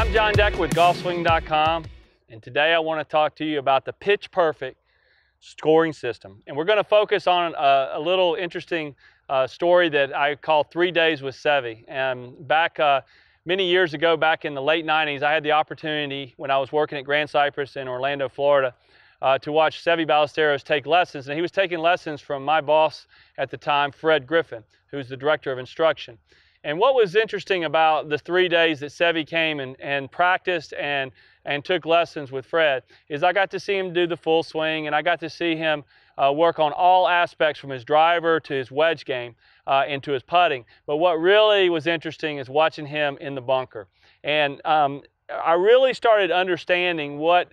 I'm John Decker with GolfSwing.com, and today I want to talk to you about the Pitch Perfect scoring system. And we're going to focus on a little interesting story that I call 3 Days with Seve. And back many years ago, back in the late 90s, I had the opportunity when I was working at Grand Cypress in Orlando, Florida, to watch Seve Ballesteros take lessons. And he was taking lessons from my boss at the time, Fred Griffin, who's the director of instruction. And what was interesting about the 3 days that Seve came and practiced and took lessons with Fred is I got to see him do the full swing, and I got to see him work on all aspects from his driver to his wedge game and to his putting. But what really was interesting is watching him in the bunker. And I really started understanding what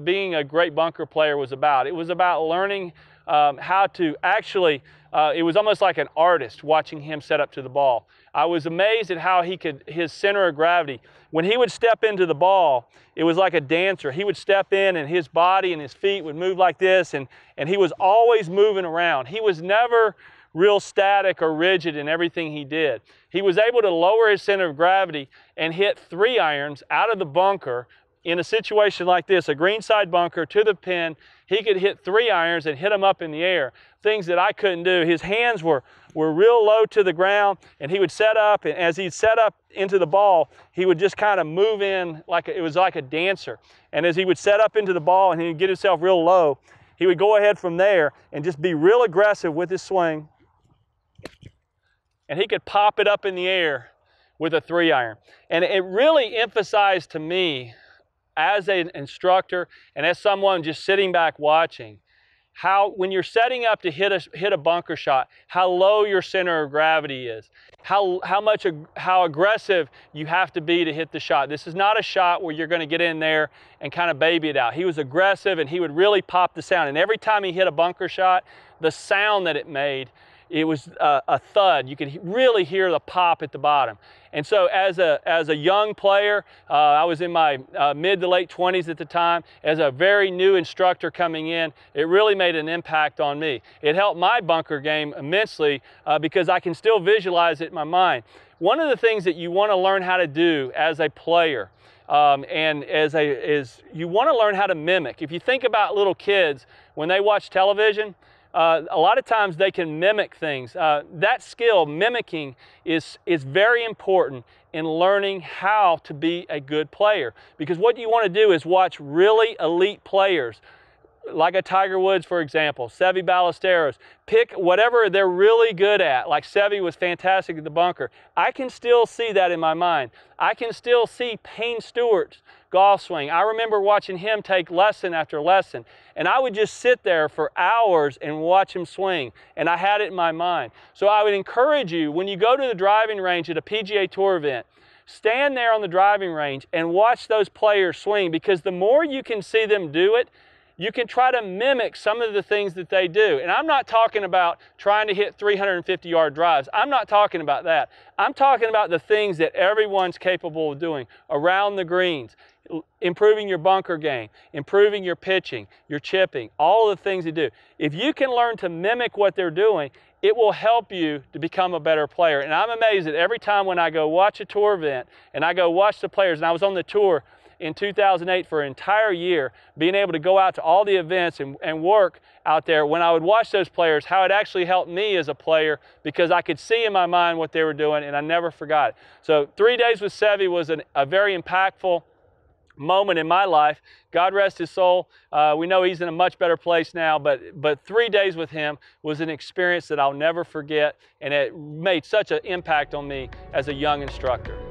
being a great bunker player was about. It was about learning how to actually, it was almost like an artist watching him set up to the ball. I was amazed at how his center of gravity, when he would step into the ball, it was like a dancer. He would step in and his body and his feet would move like this, and he was always moving around. He was never real static or rigid in everything he did. He was able to lower his center of gravity and hit 3 irons out of the bunker in a situation like this, a greenside bunker to the pin. He could hit 3 irons and hit them up in the air, things that I couldn't do. His hands were real low to the ground, and he would set up, and as he'd set up into the ball, he would just kind of move in like it was like a dancer. And as he would set up into the ball and he'd get himself real low, he would go ahead from there and just be real aggressive with his swing. And he could pop it up in the air with a 3 iron. And it really emphasized to me as an instructor and as someone just sitting back watching, how when you're setting up to hit a bunker shot, how low your center of gravity is, how aggressive you have to be to hit the shot. This is not a shot where you're going to get in there and kind of baby it out. He was aggressive, and he would really pop the sound. And every time he hit a bunker shot, the sound that it made, it was a thud. You could really hear the pop at the bottom. And so as a young player, I was in my mid to late 20s at the time, as a very new instructor coming in, it really made an impact on me. It helped my bunker game immensely because I can still visualize it in my mind. One of the things that you want to learn how to do as a player is you want to learn how to mimic. If you think about little kids, when they watch television, a lot of times they can mimic things. That skill, mimicking, is very important in learning how to be a good player. Because what you want to do is watch really elite players, like a Tiger Woods, for example, Seve Ballesteros. Pick whatever they're really good at, like Seve was fantastic at the bunker. I can still see that in my mind. I can still see Payne Stewart's golf swing. I remember watching him take lesson after lesson, and I would just sit there for hours and watch him swing, and I had it in my mind. So I would encourage you, when you go to the driving range at a PGA Tour event, stand there on the driving range and watch those players swing, because the more you can see them do it, you can try to mimic some of the things that they do. And I'm not talking about trying to hit 350-yard drives. I'm not talking about that. I'm talking about the things that everyone's capable of doing around the greens, improving your bunker game, improving your pitching, your chipping, all of the things they do. If you can learn to mimic what they're doing, it will help you to become a better player. And I'm amazed that every time when I go watch a tour event and I go watch the players, and I was on the tour in 2008 for an entire year, being able to go out to all the events and work out there, when I would watch those players, how it actually helped me as a player, because I could see in my mind what they were doing, and I never forgot it. So 3 days with Seve was a very impactful moment in my life. God rest his soul. We know he's in a much better place now, but 3 days with him was an experience that I'll never forget, and it made such an impact on me as a young instructor.